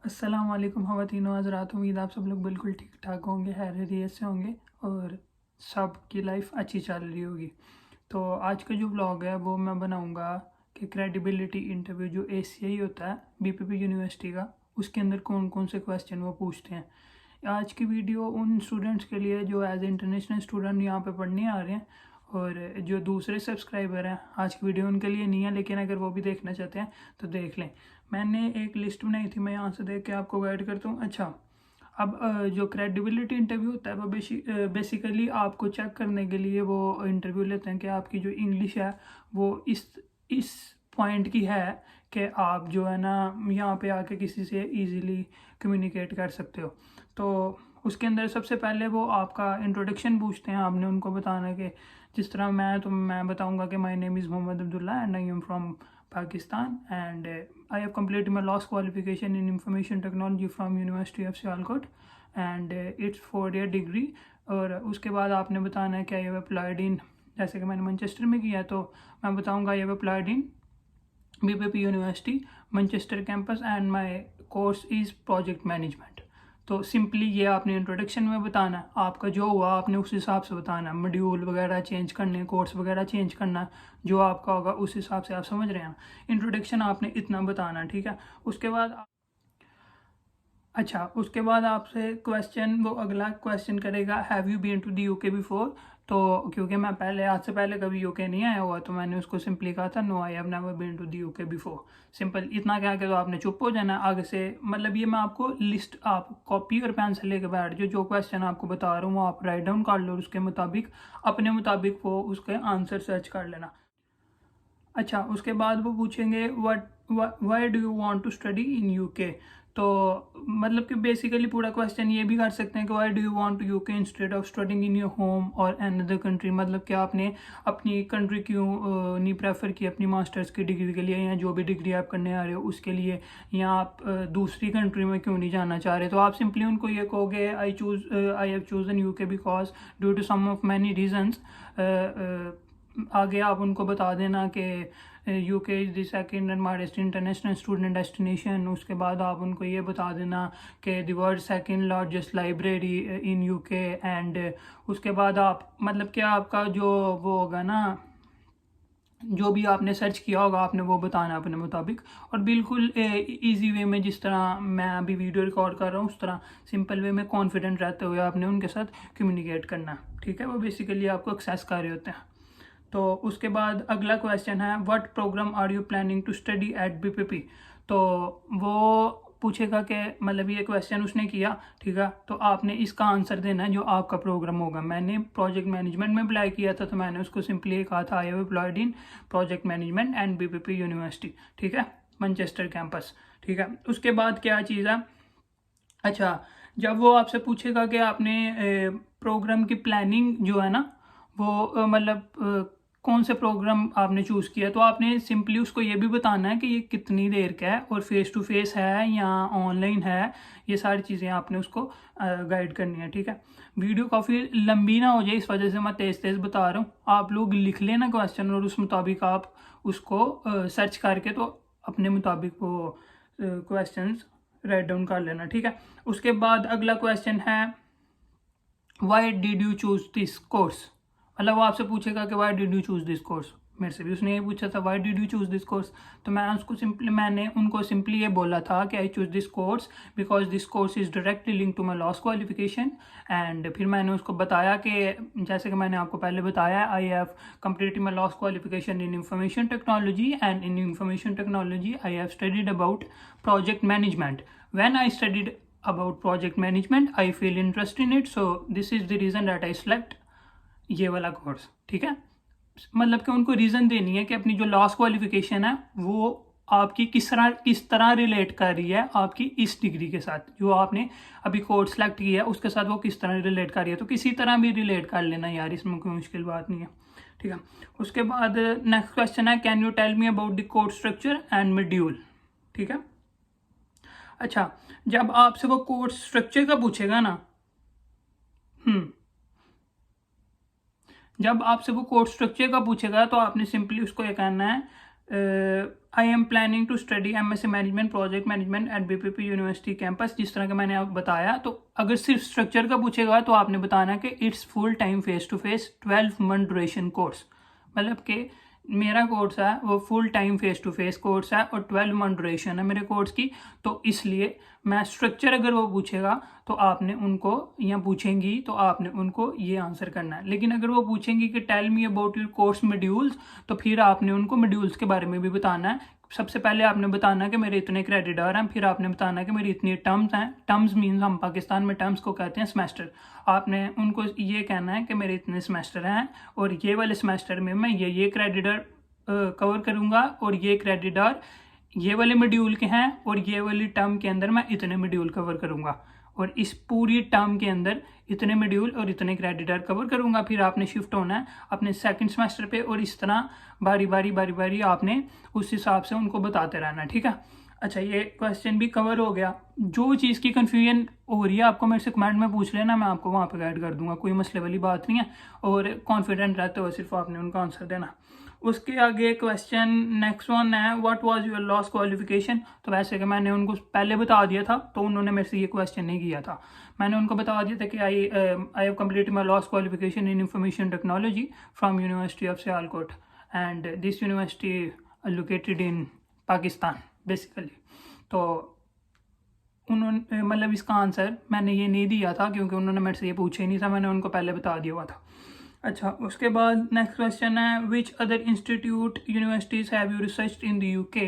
अस्सलाम वालेकुम ख़वातीन व हज़रात। उम्मीद आप सब लोग बिल्कुल ठीक ठाक होंगे, खैरियत से होंगे और सब की लाइफ अच्छी चल रही होगी। तो आज का जो व्लॉग है वो मैं बनाऊंगा कि क्रेडिबिलिटी इंटरव्यू जो ACI होता है BPP यूनिवर्सिटी का, उसके अंदर कौन कौन से क्वेश्चन वो पूछते हैं। आज की वीडियो उन स्टूडेंट्स के लिए जो एज ए इंटरनेशनल स्टूडेंट यहाँ पे पढ़ने आ रहे हैं, और जो दूसरे सब्सक्राइबर हैं आज की वीडियो उनके लिए नहीं है, लेकिन अगर वो भी देखना चाहते हैं तो देख लें। मैंने एक लिस्ट बनाई थी, मैं यहाँ से देख के आपको गाइड करता हूँ। अच्छा, अब जो क्रेडिबिलिटी इंटरव्यू होता है वो बेसिकली आपको चेक करने के लिए वो इंटरव्यू लेते हैं कि आपकी जो इंग्लिश है वो इस पॉइंट की है कि आप जो है ना यहाँ पे आके किसी से इजीली कम्युनिकेट कर सकते हो। तो उसके अंदर सबसे पहले वो आपका इंट्रोडक्शन पूछते हैं। आपने उनको बताना है कि जिस तरह मैं बताऊंगा कि my name is Mohammad Abdullah and I am from Pakistan and I have completed my last qualification in information technology from University of Sialkot and it's 4 year degree। और उसके बाद आपने बताना है कि आई हैव अप्लाइड इन, जैसे कि मैंने मैनचेस्टर में किया तो मैं बताऊंगा I have applied in BPP university Manchester campus and my course is project management. तो सिंपली ये आपने इंट्रोडक्शन में बताना है, आपका जो हुआ आपने उस हिसाब से बताना है। मॉड्यूल वगैरह चेंज करने, कोर्स वगैरह चेंज करना, जो आपका होगा उस हिसाब से आप समझ रहे हैं। इंट्रोडक्शन आपने इतना बताना है, ठीक है। उसके बाद अच्छा, उसके बाद आपसे क्वेश्चन, वो अगला क्वेश्चन करेगा have you been to the UK before. तो क्योंकि मैं पहले आज से पहले कभी UK नहीं आया हुआ तो मैंने उसको सिंपली कहा था no I have never been to the UK before. Simple इतना कह के तो आपने चुप हो जाना आगे से। मतलब ये मैं आपको लिस्ट, आप कॉपी और पेन से लेके बैठ जो क्वेश्चन आपको बता रहा हूँ वो आप राइट डाउन कर लो और उसके मुताबिक अपने मुताबिक वो उसके आंसर सर्च कर लेना। अच्छा, उसके बाद वो पूछेंगे what why do you want to study in UK। तो मतलब कि बेसिकली पूरा क्वेश्चन ये भी कर सकते हैं कि why do you want to UK instead of studying in your home और अनदर कंट्री। मतलब कि आपने अपनी कंट्री क्यों नहीं प्रेफर की अपनी मास्टर्स की डिग्री के लिए, या जो भी डिग्री आप करने आ रहे हो उसके लिए, या आप दूसरी कंट्री में क्यों नहीं जाना चाह रहे। तो आप सिंपली उनको ये कहोगे I have chosen UK because due to some of many reasons. आगे आप उनको बता देना कि UK is the second and largest international student destination. उसके बाद आप उनको ये बता देना कि the world second largest library in UK and उसके बाद आप मतलब कि आपका जो वो होगा ना, जो भी आपने सर्च किया होगा आपने वो बताना अपने मुताबिक, और बिल्कुल इजी वे में, जिस तरह मैं अभी वीडियो रिकॉर्ड कर रहा हूँ उस तरह सिंपल वे में कॉन्फिडेंट रहते हुए आपने उनके साथ कम्युनिकेट करना, ठीक है। वो बेसिकली आपको एक्सेस कर रहे होते हैं। तो उसके बाद अगला क्वेश्चन है what programme are you planning to study at BPP। तो वो पूछेगा कि मतलब ये क्वेश्चन उसने किया, ठीक है, तो आपने इसका आंसर देना है जो आपका प्रोग्राम होगा। मैंने प्रोजेक्ट मैनेजमेंट में अप्लाई किया था तो मैंने उसको सिंपली कहा था I have applied in project management and BPP university, ठीक है, मैनचेस्टर कैंपस, ठीक है। उसके बाद क्या चीज़ है, अच्छा, जब वो आपसे पूछेगा कि आपने प्रोग्राम की प्लानिंग जो है ना वो मतलब कौन से प्रोग्राम आपने चूज़ किया, तो आपने सिंपली उसको ये भी बताना है कि ये कितनी देर का है और फेस टू फेस है या ऑनलाइन है। ये सारी चीज़ें आपने उसको गाइड करनी है, ठीक है। वीडियो काफ़ी लंबी ना हो जाए इस वजह से मैं तेज़ तेज़ बता रहा हूँ। आप लोग लिख लेना क्वेश्चन और उस मुताबिक आप उसको सर्च करके तो अपने मुताबिक वो क्वेश्चन राइट डाउन कर लेना, ठीक है। उसके बाद अगला क्वेश्चन है why did you choose this course. मतलब वो आपसे पूछेगा कि why did you choose this course. मेरे से भी उसने ये पूछा था why did you choose this course, तो मैंने उनको सिंपली ये बोला था कि I choose this course because this course is directly link to my last qualification. And फिर मैंने उसको बताया कि जैसे कि मैंने आपको पहले बताया I have completed my last qualification in information technology and in information technology I have studied about project management. When I studied about project management I feel interest in it, so this is the reason that I select ये वाला course, ठीक है। मतलब कि उनको reason देनी है कि अपनी जो लास्ट क्वालिफिकेशन है वो आपकी किस तरह रिलेट कर रही है आपकी इस डिग्री के साथ, जो आपने अभी कोर्स सेलेक्ट किया है उसके साथ वो किस तरह रिलेट कर रही है। तो किसी तरह भी रिलेट कर लेना यार, इसमें कोई मुश्किल बात नहीं है, ठीक है। उसके बाद नेक्स्ट क्वेश्चन है can you tell me about the course structure and module, ठीक है। अच्छा, जब आपसे वो कोर्स स्ट्रक्चर का पूछेगा ना, जब आपसे वो कोर्स स्ट्रक्चर का पूछेगा तो आपने सिंपली उसको ये कहना है I am planning to study MSc management project management at BPP university campus, जिस तरह का मैंने आप बताया। तो अगर सिर्फ स्ट्रक्चर का पूछेगा तो आपने बताना कि it's full time face to face 12 month duration course, मतलब कि मेरा कोर्स है वो full time face to face course है और 12 मंथ ड्यूरेशन है मेरे कोर्स की। तो इसलिए मैं स्ट्रक्चर अगर वो पूछेगा तो आपने उनको, या पूछेंगी तो आपने उनको ये आंसर करना है। लेकिन अगर वो पूछेंगी कि tell me about your course modules, तो फिर आपने उनको मॉड्यूल्स के बारे में भी बताना है। सबसे पहले आपने बताना कि मेरे इतने क्रेडिट आवर हैं, फिर आपने बताना कि मेरी इतनी टर्म्स हैं। टर्म्स मीन्स हम पाकिस्तान में टर्म्स को कहते हैं सेमेस्टर। आपने उनको ये कहना है कि मेरे इतने सेमेस्टर हैं और ये वाले सेमेस्टर में मैं ये क्रेडिट आवर कवर करूँगा और ये क्रेडिट आवर ये वाले मॉड्यूल के हैं और ये वाली टर्म के अंदर मैं इतने मॉड्यूल कवर करूँगा और इस पूरी टर्म के अंदर इतने मॉड्यूल और इतने क्रेडिट आवर कवर करूँगा। फिर आपने शिफ्ट होना है अपने सेकंड सेमेस्टर पे और इस तरह बारी बारी आपने उस हिसाब से उनको बताते रहना है, ठीक है। अच्छा, ये क्वेश्चन भी कवर हो गया। जो चीज़ की कन्फ्यूजन हो रही है आपको मेरे से कमेंट में पूछ लेना, मैं आपको वहाँ पे गाइड कर दूंगा, कोई मसले वाली बात नहीं है। और कॉन्फिडेंट रहते हो सिर्फ आपने उनका आंसर देना। उसके आगे क्वेश्चन नेक्स्ट वन है, what was your lost qualification. तो वैसे कि मैंने उनको पहले बता दिया था तो उन्होंने मेरे से ये क्वेश्चन नहीं किया था। मैंने उनको बता दिया था कि I have completed my last qualification in information technology from university of Sialkot and this university located in Pakistan basically. तो उन्होंने मतलब इसका आंसर मैंने ये नहीं दिया था क्योंकि उन्होंने मेरे से ये पूछा ही नहीं था, मैंने उनको पहले बता दिया हुआ था। अच्छा, उसके बाद नेक्स्ट क्वेश्चन है, which other institute universities have you research in the UK।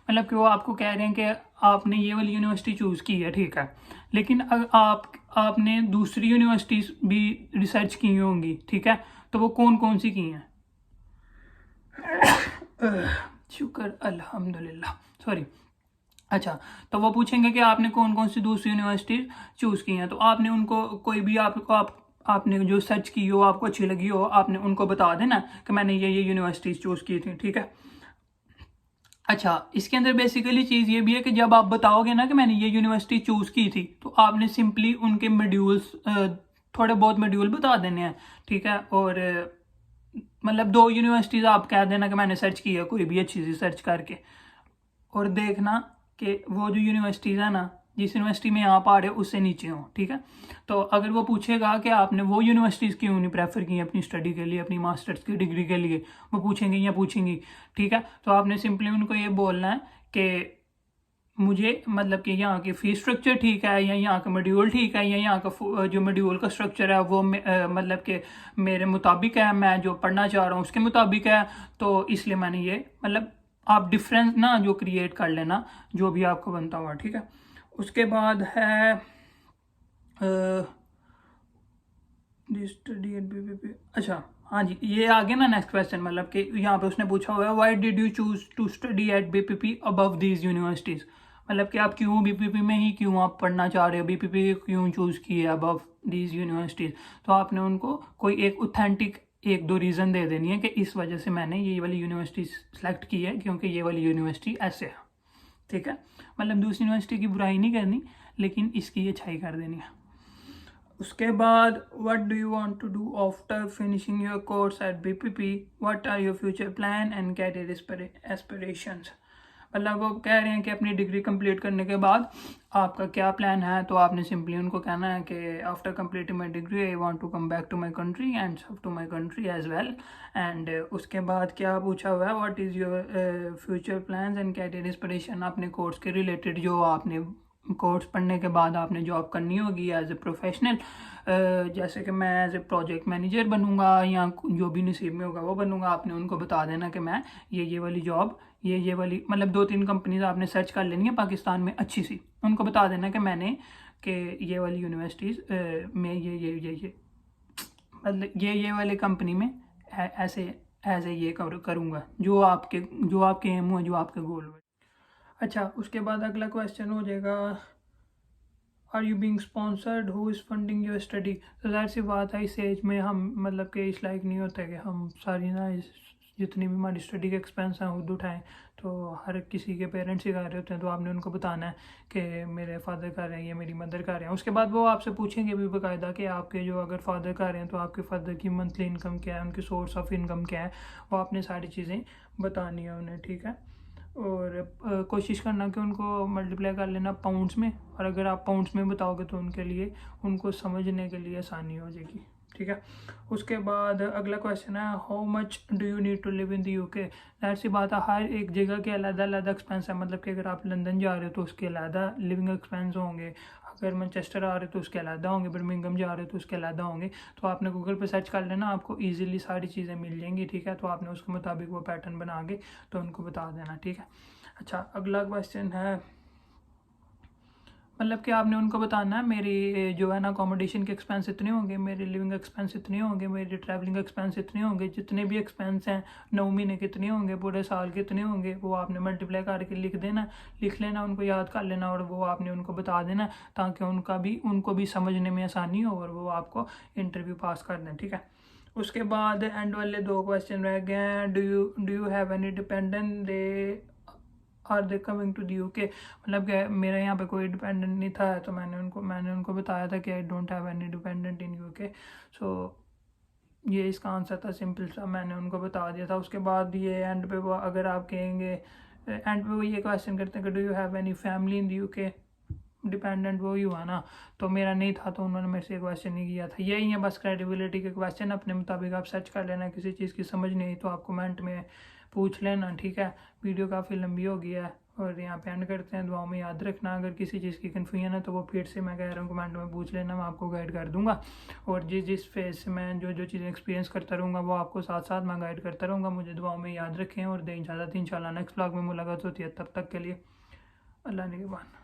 मतलब कि वो आपको कह रहे हैं कि आपने ये वाली यूनिवर्सिटी चूज़ की है, ठीक है, लेकिन आपने दूसरी यूनिवर्सिटीज़ भी रिसर्च की होंगी, ठीक है, तो वो कौन कौन सी की हैं। शुक्र अल्हम्दुलिल्लाह, सॉरी। अच्छा, तो वो पूछेंगे कि आपने कौन कौन सी दूसरी यूनिवर्सिटी चूज़ की हैं। तो आपने उनको कोई भी आपने जो सर्च की हो, आपको अच्छी लगी हो, आपने उनको बता देना कि मैंने ये यूनिवर्सिटीज़ चूज़ की थी, ठीक है। अच्छा, इसके अंदर बेसिकली चीज़ ये भी है कि जब आप बताओगे ना कि मैंने ये यूनिवर्सिटी चूज़ की थी, तो आपने सिंपली उनके मॉड्यूल्स थोड़े बहुत मॉड्यूल बता देने हैं, ठीक है। और मतलब 2 यूनिवर्सिटीज़ आप कह देना कि मैंने सर्च की है, कोई भी अच्छी सी सर्च करके, और देखना कि वो जो यूनिवर्सिटीज़ है ना, जिस यूनिवर्सिटी में आप आ रहे हो उससे नीचे हो, ठीक है। तो अगर वो पूछेगा कि आपने वो यूनिवर्सिटीज़ क्यों नहीं प्रेफर की अपनी स्टडी के लिए, अपनी मास्टर्स की डिग्री के लिए, वो पूछेंगे या पूछेंगी, ठीक है। तो आपने सिंपली उनको ये बोलना है कि मुझे मतलब कि यहाँ की फीस स्ट्रक्चर ठीक है, या यहाँ का मॉड्यूल ठीक है, या यहाँ का जो मॉड्यूल का स्ट्रक्चर है वो मतलब कि मेरे मुताबिक है, मैं जो पढ़ना चाह रहा हूँ उसके मुताबिक है, तो इसलिए मैंने ये, मतलब आप डिफरेंस ना जो क्रिएट कर लेना जो भी आपको बनता हुआ, ठीक है। उसके बाद है स्टडी एट BPP। अच्छा, हाँ जी, ये आ गया ना नेक्स्ट क्वेश्चन, मतलब कि यहाँ पे उसने पूछा हुआ है, why did you choose to study at BPP above these universities. मतलब कि आप क्यों BPP में ही क्यों आप पढ़ना चाह रहे हो, BPP क्यों चूज़ किए अबव दीज यूनिवर्सिटीज़। तो आपने उनको कोई एक ऑथेंटिक 1-2 रीज़न दे देनी है कि इस वजह से मैंने ये वाली यूनिवर्सिटी सेलेक्ट की है क्योंकि ये वाली यूनिवर्सिटी ऐसे है, ठीक है। मतलब दूसरी यूनिवर्सिटी की बुराई नहीं करनी, लेकिन इसकी अच्छाई कर देनी है। उसके बाद what do you want to do after finishing your course at BPP, what are your future plan and career aspirations. मतलब वो कह रहे हैं कि अपनी डिग्री कंप्लीट करने के बाद आपका क्या प्लान है। तो आपने सिंपली उनको कहना है कि after completing my degree I want to come back to my country and serve to my country as well. And उसके बाद क्या पूछा हुआ है, what is your future plans and career aspiration. अपने कोर्स के रिलेटेड जो आपने कोर्स पढ़ने के बाद आपने जॉब करनी होगी एज ए प्रोफेशनल, जैसे कि मैं एज ए प्रोजेक्ट मैनेजर बनूंगा या जो भी नसीब में होगा वो बनूंगा। आपने उनको बता देना कि मैं ये वाली जॉब, ये वाली, मतलब 2-3 कंपनीज आपने सर्च कर लेनी है पाकिस्तान में अच्छी सी, उनको बता देना कि मैंने कि ये वाली यूनिवर्सिटीज़ में ये मतलब ये वाली कंपनी में ऐसे एज ए ये करूँगा, जो आपके एम हो, जो आपके गोल हो। अच्छा, उसके बाद अगला क्वेश्चन हो जाएगा, are you being sponsored, who is funding your study. तो ज़ाहिर सी बात है इस एज में हम मतलब कि इस लायक नहीं होते कि हम सारी ना जितनी भी हमारी स्टडी के एक्सपेंस हैं खुद उठाएं। तो हर किसी के पेरेंट्स ही कर रहे होते हैं, तो आपने उनको बताना है कि मेरे फादर कर रहे हैं या मेरी मदर कर रहे हैं। उसके बाद वो आपसे पूछेंगे भी बाकायदा कि आपके जो अगर फादर कर रहे हैं तो आपके फादर की मंथली इनकम क्या है, उनकी सोर्स ऑफ इनकम क्या है, वो आपने सारी चीज़ें बतानी है उन्हें, ठीक है। और कोशिश करना कि उनको मल्टीप्लाई कर लेना पाउंड्स में, और अगर आप पाउंड्स में बताओगे तो उनके लिए उनको समझने के लिए आसानी हो जाएगी, ठीक है। उसके बाद अगला क्वेश्चन है how much do you need to live in the UK. जाहिर सी बात है हर एक जगह के अलग अलग एक्सपेंस है, मतलब कि अगर आप लंदन जा रहे हो तो उसके अलग लिविंग एक्सपेंस होंगे, अगर मैनचेस्टर आ रहे हो तो उसके अलग होंगे, बर्मिंघम जा रहे हो तो उसके अलग होंगे। तो आपने गूगल पे सर्च कर लेना, आपको ईजिली सारी चीज़ें मिल जाएंगी, ठीक है। तो आपने उसके मुताबिक वो पैटर्न बना के तो उनको बता देना, ठीक है। अच्छा, अगला क्वेश्चन है मतलब कि आपने उनको बताना है मेरी जो है ना अकोमोडेशन के एक्सपेंस इतने होंगे, मेरे लिविंग एक्सपेंस इतने होंगे, मेरे ट्रैवलिंग एक्सपेंस इतने होंगे, जितने भी एक्सपेंस हैं 9 महीने कितने होंगे, पूरे साल कितने होंगे, वो आपने मल्टीप्लाई करके लिख देना, लिख लेना, उनको याद कर लेना और वो आपने उनको बता देना, ताकि उनको भी समझने में आसानी हो और वो आपको इंटरव्यू पास कर दें, ठीक है। उसके बाद एंड वाले 2 क्वेश्चन रह गए हैं, do you have any dependent, they are they coming to the UK. मतलब कि मेरा यहाँ पे कोई डिपेंडेंट नहीं था, तो मैंने उनको बताया था कि I don't have any dependent in UK. So ये इसका आंसर था, सिंपल सा मैंने उनको बता दिया था। उसके बाद ये एंड पे वो अगर आप कहेंगे एंड पे वो ये क्वेश्चन करते हैं कि do you have any family in the UK, dependent वो ही हुआ ना, तो मेरा नहीं था तो उन्होंने मेरे से क्वेश्चन नहीं किया था। यही है बस क्रेडिबिलिटी के क्वेश्चन, अपने मुताबिक आप सर्च कर लेना, किसी चीज़ की समझ नहीं आई तो आप कमेंट में पूछ लेना, ठीक है। वीडियो काफ़ी लंबी हो गई है और यहाँ पे एंड करते हैं। दुआओं में याद रखना, अगर किसी चीज़ की कन्फ्यूजन है तो वो फिर से मैं कह रहा हूँ कमेंट में पूछ लेना, मैं आपको गाइड कर दूंगा। और जिस फेज से मैं जो चीज़ें एक्सपीरियंस करता रहूँगा वो आपको साथ साथ मैं गाइड करता रहूँगा। मुझे दुआओं में याद रखें और दें इजाज़त, इंशाल्लाह नेक्स्ट ब्लॉग में मुलाकात होती है, तब तक के लिए अल्लाह निगहबान।